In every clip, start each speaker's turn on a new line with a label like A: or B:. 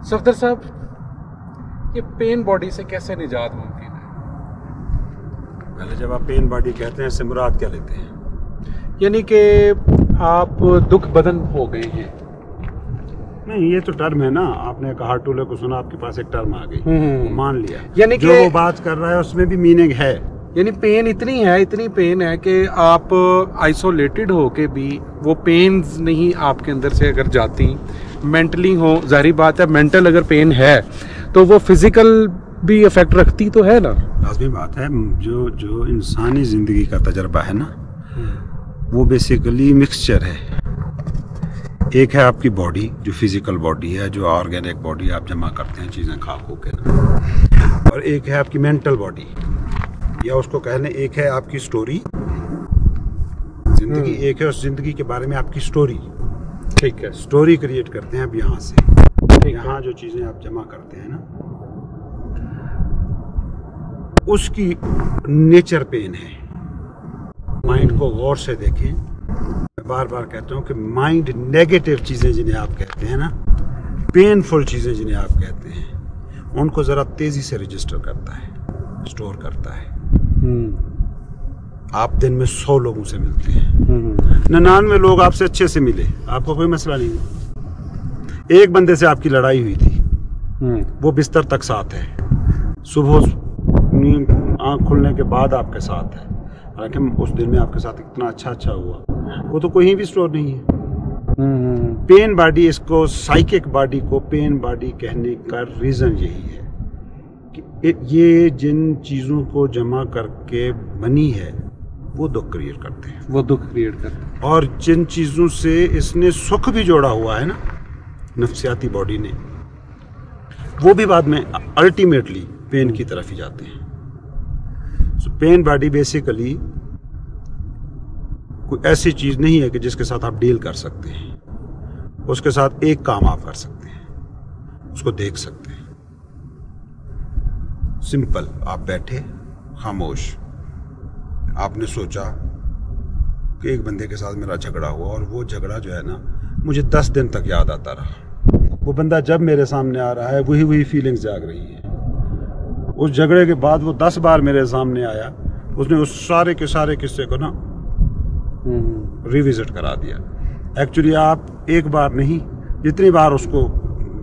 A: सफदर साहब, ये pen body से कैसे निजात मुमकिन है?
B: पहले जब आप पेन बॉडी कहते हैं इससे मुराद क्या लेते हैं?
A: यानी कि आप दुख बदन हो गए हैं।
B: नहीं, ये तो टर्म है ना, आपने कहा टूले को सुना, आपके पास एक टर्म आ गई, मान लिया।
A: यानी
B: जो वो बात कर रहा है उसमें भी मीनिंग है।
A: यानी पेन इतनी पेन है कि आप आइसोलेटेड हो के भी वो पेन्स नहीं आपके अंदर से अगर जाती, मेंटली हो, जाहिर बात है मेंटल अगर पेन है तो वो फिजिकल भी इफेक्ट रखती तो है ना।
B: लाजमी बात है। जो इंसानी जिंदगी का तजर्बा है ना, वो बेसिकली मिक्सचर है। एक है आपकी बॉडी, जो फिजिकल बॉडी है, जो ऑर्गेनिक बॉडी आप जमा करते हैं चीज़ें खा खो के, और एक है आपकी मेंटल बॉडी, या उसको कहने एक है आपकी स्टोरी जिंदगी, एक है उस जिंदगी के बारे में आपकी स्टोरी।
A: ठीक है,
B: स्टोरी क्रिएट करते हैं आप यहाँ से। यहाँ जो चीज़ें आप जमा करते हैं ना, उसकी नेचर पेन है। माइंड को गौर से देखें। मैं बार बार कहता हूँ कि माइंड नेगेटिव चीज़ें जिन्हें आप कहते हैं ना, पेनफुल चीज़ें जिन्हें आप कहते हैं, उनको ज़रा तेज़ी से रजिस्टर करता है, स्टोर करता है। आप दिन में 100 लोगों से मिलते हैं, 99 लोग आपसे अच्छे से मिले, आपको कोई मसला नहीं। एक बंदे से आपकी लड़ाई हुई थी, वो बिस्तर तक साथ है, सुबह नींद आँख खुलने के बाद आपके साथ है, हालांकि उस दिन में आपके साथ इतना अच्छा हुआ, वो तो कोई भी स्टोर नहीं है। पेन बॉडी, इसको साइकिक बॉडी को पेन बॉडी कहने का रीज़न यही है कि ये जिन चीज़ों को जमा करके बनी है वो दुख क्रिएट करते हैं, और जिन चीज़ों से इसने सुख भी जोड़ा हुआ है ना, नफ्सियाती बॉडी ने, वो भी बाद में अल्टीमेटली पेन की तरफ ही जाते हैं। पेन बॉडी बेसिकली कोई ऐसी चीज़ नहीं है कि जिसके साथ आप डील कर सकते हैं। उसके साथ एक काम आप कर सकते हैं, उसको देख सकते हैं। सिंपल, आप बैठे खामोश, आपने सोचा कि एक बंदे के साथ मेरा झगड़ा हुआ, और वो झगड़ा जो है ना मुझे 10 दिन तक याद आता रहा। वो बंदा जब मेरे सामने आ रहा है वही फीलिंग्स जाग रही है। उस झगड़े के बाद वो 10 बार मेरे सामने आया, उसने उस सारे के सारे किस्से को ना रिविजिट करा दिया। एक्चुअली आप एक बार नहीं, जितनी बार उसको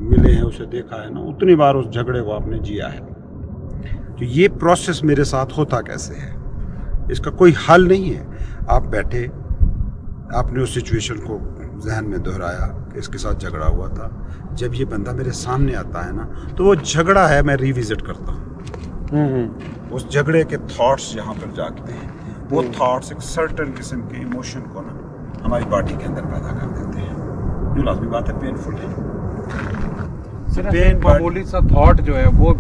B: मिले हैं, उसे देखा है ना, उतनी बार उस झगड़े को आपने जिया है। तो ये प्रोसेस मेरे साथ होता कैसे है, इसका कोई हल नहीं है। आप बैठे, आपने उस सिचुएशन को जहन में दोहराया कि इसके साथ झगड़ा हुआ था। जब ये बंदा मेरे सामने आता है ना, तो वो झगड़ा है मैं रिविजिट करता हूँ। उस झगड़े के थॉट्स यहाँ पर जागते हैं। वो थॉट्स एक सर्टेन किस्म के इमोशन को ना हमारी बॉडी के अंदर पैदा कर देते हैं, जो लाजमी बात है पेनफुल है।
A: मामूली सा थॉट जो है वो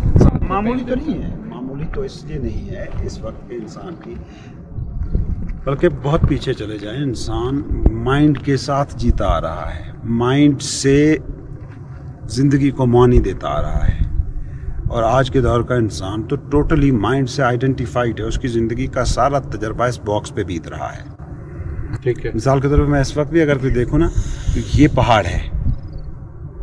B: मामूली तो नहीं है, मामूली तो इसलिए नहीं है इस वक्त के इंसान की, बल्कि बहुत पीछे चले जाएं, इंसान माइंड के साथ जीता आ रहा है, माइंड से जिंदगी को मानी देता आ रहा है। और आज के दौर का इंसान तो टोटली माइंड से आइडेंटिफाइड है, उसकी ज़िंदगी का सारा तजर्बा इस बॉक्स पे बीत रहा है।
A: ठीक है,
B: मिसाल के तौर पे मैं इस वक्त भी अगर कोई देखूँ ना, तो ये पहाड़ है,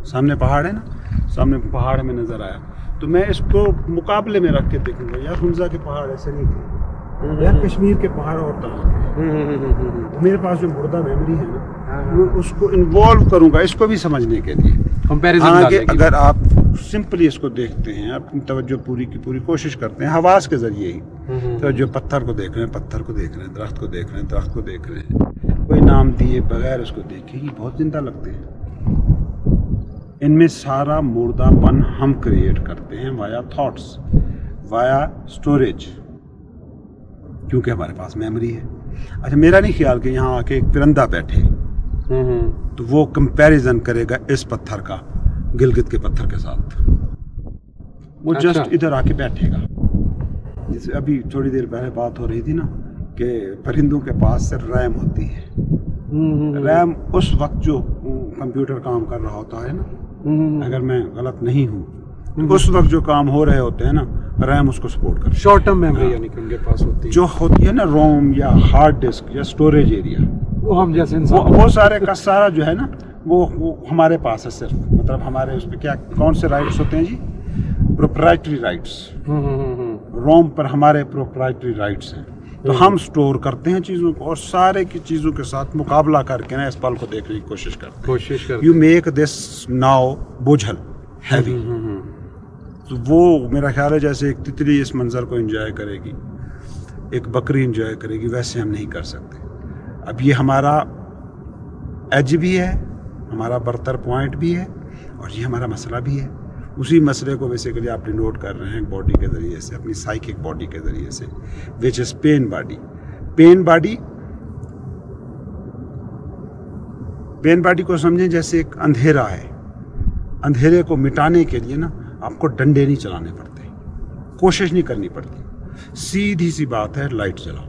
B: सामने पहाड़ है ना, सामने पहाड़ में नज़र आया, तो मैं इसको मुकाबले में रख के देखूँगा, यार हुंजा के पहाड़ ऐसे नहीं थे, यार कश्मीर के पहाड़ और तरह। मेरे पास जो मुर्दा मेमोरी है ना, मैं उसको इन्वॉल्व करूँगा इसको भी समझने के लिए। आगे अगर आप सिंपली इसको देखते हैं, अपनी तवज्जो पूरी की पूरी कोशिश करते हैं हवास के जरिए ही, तो जो पत्थर को देख रहे हैं, पत्थर को देख रहे हैं, दरख्त को देख रहे हैं, दरख्त को देख रहे हैं, कोई नाम दिए बगैर उसको देखे, ये बहुत जिंदा लगते हैं। इनमें सारा मुर्दापन हम क्रिएट करते हैं वाया थॉट्स, वाया स्टोरेज, क्योंकि हमारे पास मेमोरी है। अच्छा, मेरा नहीं ख्याल कि यहाँ आके एक परिंदा बैठे तो वो कंपैरिजन करेगा इस पत्थर का गिलगित के पत्थर के साथ, वो जस्ट इधर आके बैठेगा। जैसे अभी थोड़ी देर पहले बात हो रही थी ना कि परिंदों के पास सिर्फ रैम होती है। रैम उस वक्त जो कंप्यूटर काम कर रहा होता है ना, अगर मैं गलत नहीं हूँ, तो उस वक्त जो काम हो रहे होते हैं ना, रैम उसको सपोर्ट कर,
A: शॉर्ट टर्म मेमोरी यानी कि उनके पास होती है,
B: जो होती है ना रोम या हार्ड डिस्क या स्टोरेज एरिया,
A: वो हम जैसे इंसान
B: वो सारे का सारा जो है ना वो हमारे पास है सिर्फ, मतलब हमारे उस पर क्या कौन से राइट्स होते हैं जी? Proprietary rights. रोम पर हमारे प्रोप्राइटरी राइट्स हैं, तो हम स्टोर करते हैं चीज़ों को और सारे की चीज़ों के साथ मुकाबला करके ना इस पल को देखने की कोशिश करते हैं। यू मेक दिस नाउ बोझल हैवी। तो वो मेरा ख्याल है जैसे एक तितली इस मंजर को एंजॉय करेगी, एक बकरी एंजॉय करेगी, वैसे हम नहीं कर सकते। अब ये हमारा एज भी है, हमारा बर्तर पॉइंट भी है, और ये हमारा मसला भी है। उसी मसले को बेसिकली आप डिनोट कर रहे हैं बॉडी के ज़रिए से, अपनी साइकिक बॉडी के ज़रिए से, which is pen body. Pen body को समझें जैसे एक अंधेरा है। अंधेरे को मिटाने के लिए ना आपको डंडे नहीं चलाने पड़ते, कोशिश नहीं करनी पड़ती, सीधी सी बात है, लाइट जलाओ।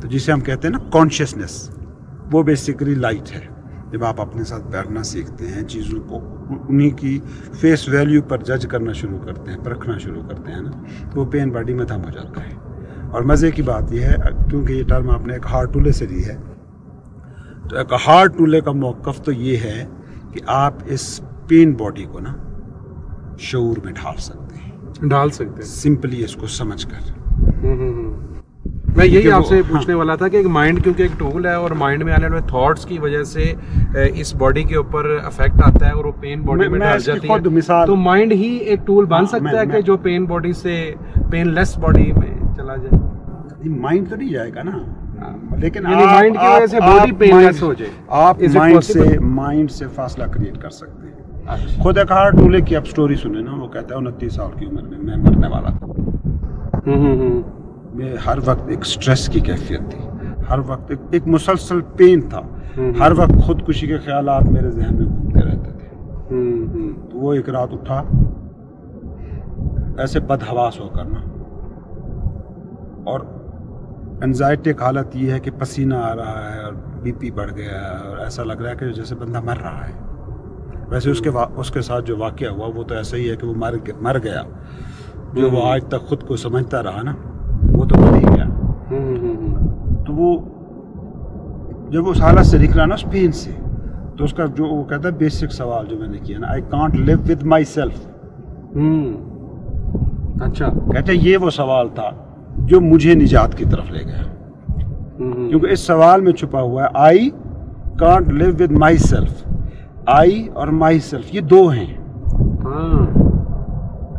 B: तो जिसे हम कहते हैं ना कॉन्शियसनेस, वो बेसिकली लाइट है। जब आप अपने साथ बैठना सीखते हैं, चीज़ों को उन्हीं की फेस वैल्यू पर जज करना शुरू करते हैं, परखना शुरू करते हैं ना, तो वो पेन बॉडी में दम हो जाता है। और मज़े की बात यह है, क्योंकि ये टर्म आपने एक हार्ट टूले से ली है, तो एक हार्ट टूले का मौक़िफ़ तो ये है कि आप इस पेन बॉडी को ना शऊर में ढाल सकते हैं, सिंपली इसको समझ कर।
A: मैं यही आपसे पूछने वाला था कि एक माइंड क्योंकि एक टूल है और माइंड में आने वाले थॉट्स की वजह से इस बॉडी के ऊपर इफेक्ट आता है और वो पेन बॉडी में ढल जाती है, तो माइंड ही एक टूल बन सकता है कि जो पेन बॉडी से पेनलेस बॉडी में चला जाए।
B: माइंड तो नहीं जाएगा ना, लेकिन
A: माइंड की वजह से बॉडी पेनलेस हो जाए,
B: आप माइंड से फासला क्रिएट कर सकते हैं।
A: अच्छा।
B: खुद एक हार्ट टूले की आप स्टोरी सुने ना, वो कहता है 29 साल की उम्र में मैं मरने वाला था। में हर वक्त एक स्ट्रेस की कैफियत थी, हर वक्त एक मुसलसल पेन था, हर वक्त खुदकुशी के ख्यालात मेरे जहन में घूमते रहते थे। तो वो एक रात उठा ऐसे बदहवास होकर ना, और एंजाइटी की हालत ये है कि पसीना आ रहा है और बीपी बढ़ गया है और ऐसा लग रहा है कि जैसे बंदा मर रहा है। वैसे उसके साथ जो वाक़या हुआ वो तो ऐसा ही है कि वो मर गया। जो वो आज तक खुद को समझता रहा ना, वो तो मर ही गया। तो वो जब उस हालत से निकला ना, उस पेन से, तो उसका जो वो कहता है बेसिक सवाल जो मैंने किया ना, आई can't live with my self.
A: अच्छा,
B: कहते ये वो सवाल था जो मुझे निजात की तरफ ले गया, क्योंकि इस सवाल में छुपा हुआ है I can't live with myself. I और माई सेल्फ ये दो हैं।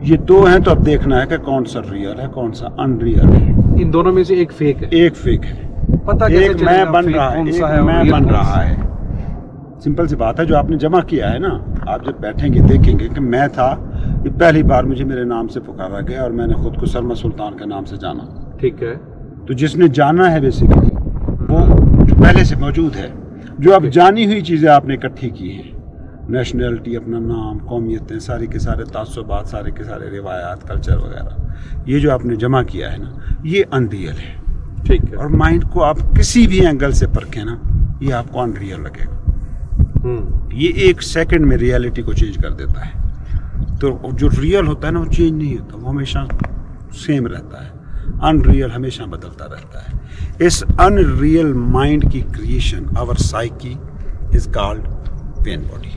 B: ये दो हैं, तो अब देखना है कि कौन सा रियल है कौन सा अनरियल है।
A: इन दोनों में से एक फेक है,
B: एक फेक है,
A: पता
B: एक मैं बन रहा है, एक मैं बन रहा है। सिंपल सी बात है, जो आपने जमा किया है ना, आप जब बैठेंगे देखेंगे कि मैं था, ये पहली बार मुझे मेरे नाम से पुकारा गया और मैंने खुद को सरमा सुल्तान के नाम से जाना।
A: ठीक है,
B: तो जिसने जाना है बेसिकली वो जो पहले से मौजूद है, जो अब जानी हुई चीज़ें आपने इकट्ठी की हैं, नेशनलिटी, अपना नाम, कौमियतें, सारे के सारे तासुबात, सारे के सारे रिवायात, कल्चर वगैरह, ये जो आपने जमा किया है ना, ये अनरियल है।
A: ठीक है,
B: और माइंड को आप किसी भी एंगल से परखें ना, ये आपको अनरियल लगेगा। ये एक सेकंड में रियलिटी को चेंज कर देता है। तो जो रियल होता है ना, वो चेंज नहीं होता, वो हमेशा सेम रहता है। अनरियल हमेशा बदलता रहता है। इस अनरियल माइंड की creation, our psyche, is called pain body.